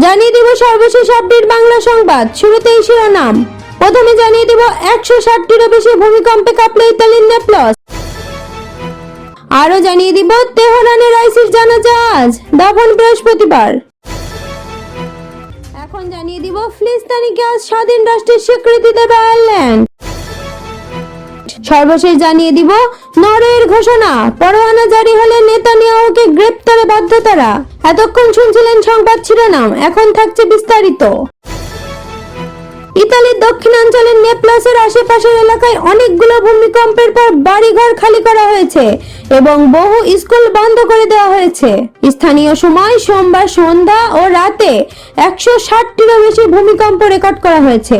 জানিয়ে দিব সর্বশেষ আপডেট বাংলা সংবাদ। শুরুতেই শিরোনাম। প্রথমে জানিয়ে দিব 160টিরও বেশি ভূমিকম্পে কাঁপল ইতালির নেপলস। আরো জানিয়ে দিব তেহরানে রাইসির জানাজা আজ, দাফন বৃহস্পতিবার। এখন জানিয়ে দিব ফিলিস্তিনিকে আজ স্বাধীন রাষ্ট্রের স্বীকৃতি দেবে আয়ারল্যান্ড। সর্বশেষ জানিয়ে দিব নরওয়ের ঘোষণা, পরোয়ানা জারি হলে নেতানিয়াহুকে গ্রেপ্তারে বাধ্য তারা। এতক্ষণ শুনছিলেন সংবাদ শিরোনাম, এখন থাকছে বিস্তারিত। ইতালির দক্ষিণাঞ্চলের নেপলসের আশেপাশের এলাকায় অনেকগুলো ভূমিকম্পের পর বাড়িঘর খালি করা হয়েছে এবং বহু স্কুল বন্ধ করে দেওয়া হয়েছে। স্থানীয় সময় সোমবার সন্ধ্যা ও রাতে 160টিরও বেশি ভূমিকম্প রেকর্ড করা হয়েছে।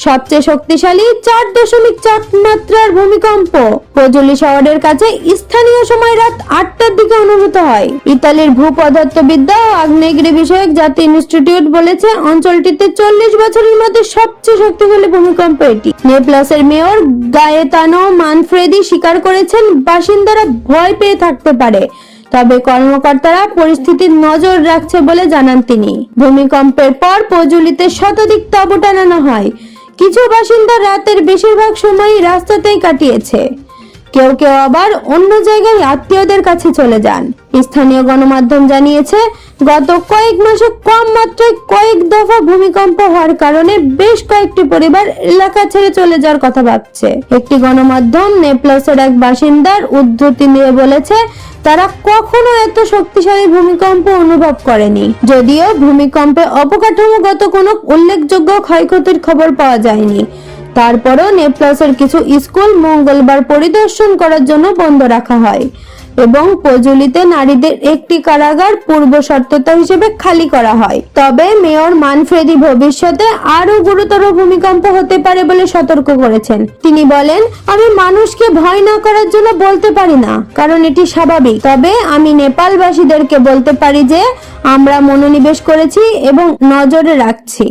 সবচেয়ে শক্তিশালী 4.4 মাত্রার ভূমিকম্প পজুলি শহরের কাছে স্থানীয় সময় রাত 8টার দিকে অনুভূত হয়। ইতালির ভূপদার্থবিদ্যা ও আগ্নেয়গিরি বিষয়ক জাতীয় ইনস্টিটিউট বলেছে অঞ্চলটিতে 40 বছরের মধ্যে সবচেয়ে শক্তিশালী ভূমিকম্প এটি। নেপলসের মেয়র গায়েতানো মানফ্রেদি স্বীকার করেছেন বাসিন্দারা ভয় পেয়ে থাকতে পারে, তবে কর্মকর্তারা পরিস্থিতির নজর রাখছে বলে জানান তিনি। ভূমিকম্পের পর পজুলিতে শতাধিক তাঁবু টানানো হয়। কিছু বাসিন্দা রাতের বেশিরভাগ সময়ই রাস্তাতেই কাটিয়েছে, কেউ কেউ আবার অন্য জায়গায় আত্মীয়দের কাছে চলে যান। স্থানীয় গণমাধ্যম জানিয়েছে গত কয়েক মাসে কম মাত্রায় কয়েক দফা ভূমিকম্প হওয়ার কারণে বেশ কয়েকটি পরিবার এলাকা ছেড়ে চলে যাওয়ার কথা ভাবছে। একটি গণমাধ্যম নেপলসের এক বাসিন্দার উদ্ধৃতি দিয়ে বলেছে তারা কখনো এত শক্তিশালী ভূমিকম্প অনুভব করেনি। যদিও ভূমিকম্পে অবকাঠামোগত কোনো উল্লেখযোগ্য ক্ষয়ক্ষতির খবর পাওয়া যায়নি, তারপরও নেপলসের কিছু স্কুল মঙ্গলবার পরিদর্শন করার জন্য বন্ধ রাখা হয় এবং পজুলিতে নারীদের একটি কারাগার পূর্ব শর্ততা হিসেবে খালি করা হয়। তবে মেয়র মানফ্রেদি ভবিষ্যতে আরো গুরুতর ভূমিকম্প হতে পারে বলে সতর্ক করেছেন। তিনি বলেন, আমি মানুষকে ভয় না করার জন্য বলতে পারি না, কারণ এটি স্বাভাবিক। তবে আমি নেপালবাসীদেরকে বলতে পারি যে আমরা মনোনিবেশ করেছি এবং নজরে রাখছি।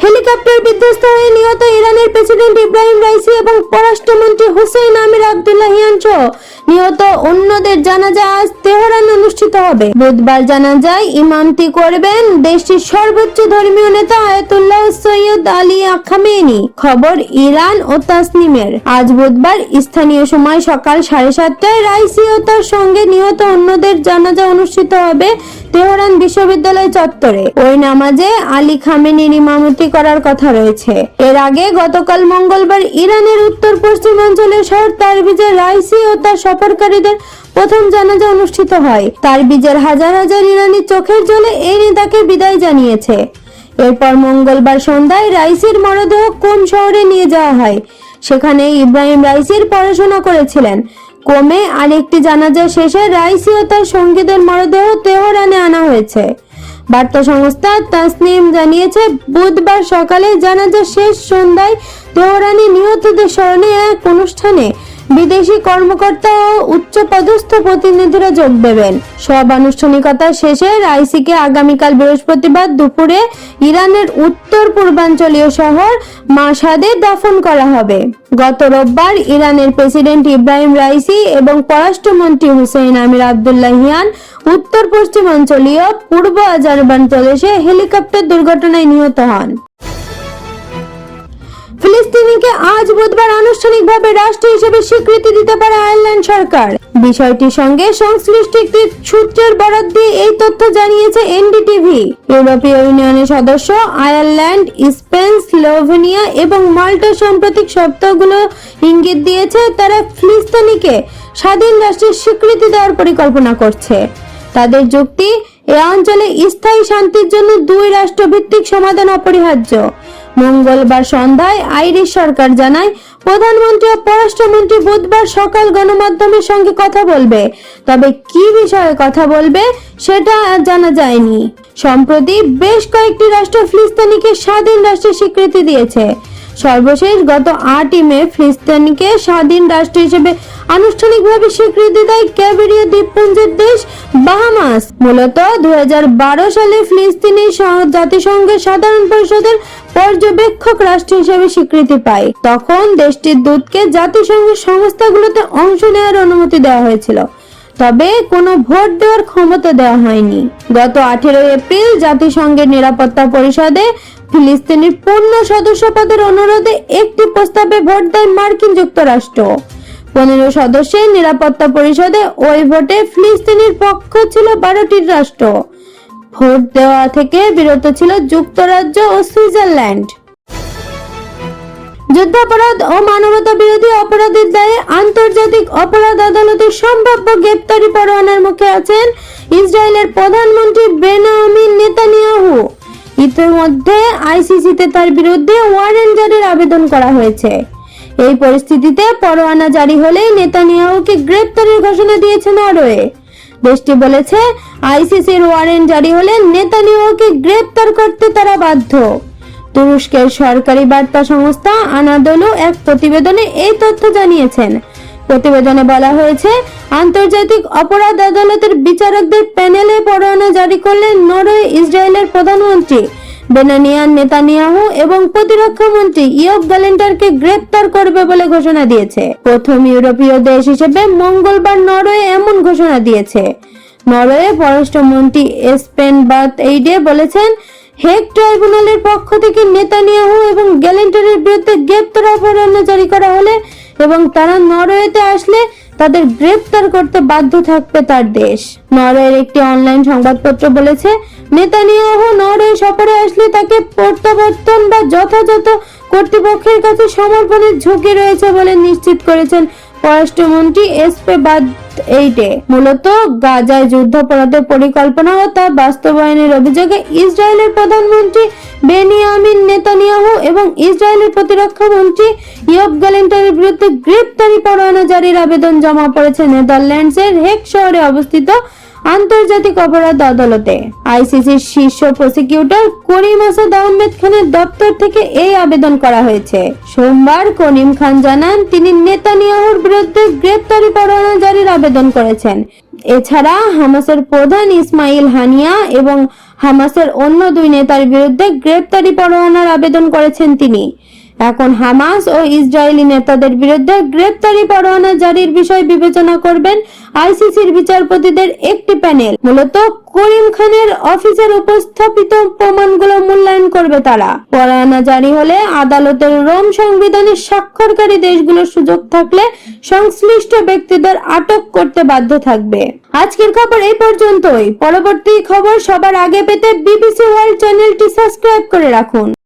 হেলিকপ্টার বিধ্বস্ত হয়ে নিহত ইরানের প্রেসিডেন্ট ইব্রাহিম রাইসি এবং পররাষ্ট্রমন্ত্রী হুসেইন আমির আবদুল্লাহিয়ান সহ নিহত অন্যদের জানাজা আজ তেহরানে অনুষ্ঠিত হবে। বুধবার জানাজায় ইমামতি করবেন দেশটির সর্বোচ্চ ধর্মীয় নেতা আয়াতুল্লাহ সৈয়দ আলী খামেনি। খবর ইরান ও তাসনিমের। আজ বুধবার স্থানীয় সময় সকাল 7:30টায় রাইসি ও তার সঙ্গে নিহত অন্যদের জানাজা অনুষ্ঠিত হবে তেহরান বিশ্ববিদ্যালয় চত্বরে। ওই নামাজে আলী খামেনির ইমামতি করার কথা রয়েছে। এর আগে গতকাল মঙ্গলবার ইরানের উত্তর পশ্চিমাঞ্চলের শহর তারবিজে রাইসি ও তার সফরকারীদের প্রথম জানাজা অনুষ্ঠিত হয়। তারবিজের হাজার হাজার ইরানি চোখের জলে এই নেতাকে বিদায় জানিয়েছে। এরপর মঙ্গলবার সন্ধ্যায় রাইসির মরদেহ কোম শহরে নিয়ে যাওয়া হয়। সেখানে ইব্রাহিম রাইসির পড়াশোনা করেছিলেন। কোমে আরেকটি জানাজা শেষে রাইসি ও তার সঙ্গীদের মরদেহ তেহরানে আনা হয়েছে। বার্তা সংস্থা তাসনিম জানিয়েছে বুধবার সকালে জানাজা শেষ সন্ধ্যায় তেহরানে নিহতদের স্মরণে এক অনুষ্ঠানে বিদেশি কর্মকর্তা ও উচ্চপদস্থ প্রতিনিধিরা যোগ দেবেন। সব আনুষ্ঠানিকতা শেষে রাইসিকে আগামীকাল বৃহস্পতিবার দুপুরে ইরানের উত্তর পূর্বাঞ্চলীয় শহর মাশহাদে দাফন করা হবে। গত রোববার ইরানের প্রেসিডেন্ট ইব্রাহিম রাইসি এবং পররাষ্ট্রমন্ত্রী হুসেইন আমির আবদুল্লাহিয়ান উত্তর পশ্চিমাঞ্চলীয় পূর্ব আজারবাইজান প্রদেশে হেলিকপ্টার দুর্ঘটনায় নিহত হন। ফিলিস্তিনিকে আজ বুধবার আনুষ্ঠানিকভাবে রাষ্ট্র হিসেবে স্বীকৃতি দিতে পারে আয়ারল্যান্ড সরকার। বিষয়টির সঙ্গে সংশ্লিষ্ট একটি সূত্রের বরাত দিয়ে এই তথ্য জানিয়েছে এনডিটিভি। ইউরোপীয় ইউনিয়নের সদস্য আয়ারল্যান্ড, স্পেন, স্লোভেনিয়া এবং মাল্টা সাম্প্রতিক সপ্তাহগুলো ইঙ্গিত দিয়েছে তারা ফিলিস্তিনিকে স্বাধীন রাষ্ট্রের স্বীকৃতি দেওয়ার পরিকল্পনা করছে। তাদের যুক্তি, এ অঞ্চলে স্থায়ী শান্তির জন্য দুই রাষ্ট্রভিত্তিক সমাধান অপরিহার্য। মঙ্গলবার সন্ধ্যায় আইরিশ সরকার জানায় প্রধানমন্ত্রী ও পররাষ্ট্রমন্ত্রী বুধবার সকাল গণমাধ্যমের সঙ্গে কথা বলবে, তবে কি বিষয়ে কথা বলবে সেটা জানা যায়নি। সম্প্রতি বেশ কয়েকটি রাষ্ট্র ফিলিস্তিনিকে স্বাধীন রাষ্ট্রের স্বীকৃতি দিয়েছে। সর্বশেষ গত 8 মে ফিলিস্তিনিকে স্বাধীন রাষ্ট্র হিসেবে আনুষ্ঠানিকভাবে স্বীকৃতি দেয় ক্যারিবীয় দ্বীপপুঞ্জের দেশ বাহামাস। মূলত 2012 সালে ফিলিস্তিনি জাতিসংঘের সাধারণ পরিষদের পর্যবেক্ষক রাষ্ট্র হিসেবে স্বীকৃতি পায়। তখন দেশটির দূতকে জাতিসংঘের সংস্থাগুলোতে অংশ নেওয়ার অনুমতি দেওয়া হয়েছিল। তবে কোনো ভোট দেওয়ার ক্ষমতা দেওয়া হয়নি। গত 18 এপ্রিল জাতিসংঘের নিরাপত্তা পরিষদে ফিলিস্তিনের পূর্ণ সদস্য পদের অনুরোধে একটি প্রস্তাবে ভোট দেয় মার্কিন যুক্তরাষ্ট্র। 15 সদস্যের নিরাপত্তা পরিষদে ওই ভোটে ফিলিস্তিনের পক্ষ ছিল 12টি রাষ্ট্র। ভোট দেওয়া থেকে বিরত ছিল যুক্তরাজ্য ও সুইজারল্যান্ড। যুদ্ধাপরাধ ও মানবতা বিরোধী অপরাধের দায়ে আন্তর্জাতিক অপরাধ আদালতের সম্ভাব্য গ্রেপ্তারি পরোয়ানার মুখে আছেন ইসরায়েলের প্রধানমন্ত্রী বেনিয়ামিন নেতানিয়াহু। ইতিমধ্যে আইসিসিতে তার বিরুদ্ধে ওয়ারেন্ট জারির আবেদন করা হয়েছে। এই পরিস্থিতিতে পরোয়ানা জারি হলেই নেতানিয়াহুকে গ্রেপ্তারের ঘোষণা দিয়েছে নরওয়ে। দেশটি বলেছে, আইসিসির ওয়ারেন্ট জারি হলে নেতানিয়াহুকে গ্রেপ্তার করতে তারা বাধ্য। তুরস্কের সরকারি বার্তা সংস্থা আনাদোলু এক প্রতিবেদনে এই তথ্য জানিয়েছেন। প্রতিবেদনে বলা হয়েছে, আন্তর্জাতিক অপরাধ আদালতের বিচারকদের প্যানেলে পরোয়ানা জারি করলে নরওয়ে ইসরায়েলের প্রধানমন্ত্রী বেনিয়ামিন নেতানিয়াহু এবং প্রতিরক্ষা মন্ত্রী ইয়োব গ্যালেন্টারকে গ্রেপ্তার করবে বলে ঘোষণা দিয়েছে। প্রথম ইউরোপীয় দেশ হিসেবে মঙ্গলবার নরওয়ে এমন ঘোষণা দিয়েছে। নরওয়ে পররাষ্ট্রমন্ত্রী এসপেন বাথ এইডে বলেছেন, হেগ ট্রাইব্যুনালের পক্ষ থেকে নেতানিয়াহু এবং গ্যালেন্টারের বিরুদ্ধে গ্রেপ্তার পরোয়ানা জারি করা হলে এবং তারা নরওয়েতে আসলে তাদের গ্রেপ্তার করতে বাধ্য থাকবে তার দেশ। নরওয়ের একটি অনলাইন সংবাদপত্র বলেছে, নেতানিয়াহু নরওয়ে সফরে আসলে তাকে প্রত্যাবর্তন বা যথাযথ কর্তৃপক্ষের কাছে সমর্পণের ঝুঁকি রয়েছে বলে নিশ্চিত করেছেন পররাষ্ট্রমন্ত্রী এসপে বাদ এইডে। মূলত গাজায় যুদ্ধাপরাধের পরিকল্পনা ও তা বাস্তবায়নের অভিযোগে ইসরায়েলের প্রধানমন্ত্রী বেনিয়ামিন নেতানিয়াহু এবং ইসরায়েলের প্রতিরক্ষা মন্ত্রী ইয়োব গ্যালেন্টারের বিরুদ্ধে গ্রেপ্তারি পরোয়ানা জারির আবেদন জমা পড়েছে নেদারল্যান্ডসের হেগ শহরে অবস্থিত আন্তর্জাতিক অপরাধ আদালতে। আইসিসির শীর্ষ প্রসিকিউটর করিম আসাদ আহমেদ খানের দপ্তর থেকে এই আবেদন করা হয়েছে। সোমবার করিম খান জানান, তিনি নেতানিয়াহুর বিরুদ্ধে গ্রেপ্তারি পরোয়ানা জারির আবেদন করেছেন। এছাড়া হামাসের প্রধান ইসমাইল হানিয়া এবং হামাসের অন্য 2 নেতার বিরুদ্ধে গ্রেপ্তারি পরোয়ানার আবেদন করেছেন তিনি। এখন হামাস ও ইসরায়েলি নেতাদের বিরুদ্ধে গ্রেপ্তারি পরোয়ানা জারির বিষয় বিবেচনা করবেন আইসিসির বিচারপতিদের একটি প্যানেল। মূলত করিম খানের অফিসের উপস্থাপিত প্রমাণগুলো মূল্যায়ন করবে তারা। পরোয়ানা জারি হলে আদালতের রোম সংবিধানের স্বাক্ষরকারী দেশগুলোর সুযোগ থাকলে সংশ্লিষ্ট ব্যক্তিদের আটক করতে বাধ্য থাকবে। আজকের খবর এই পর্যন্তই। পরবর্তী খবর সবার আগে পেতে বিবিসি ওয়ার্ল্ড চ্যানেলটি সাবস্ক্রাইব করে রাখুন।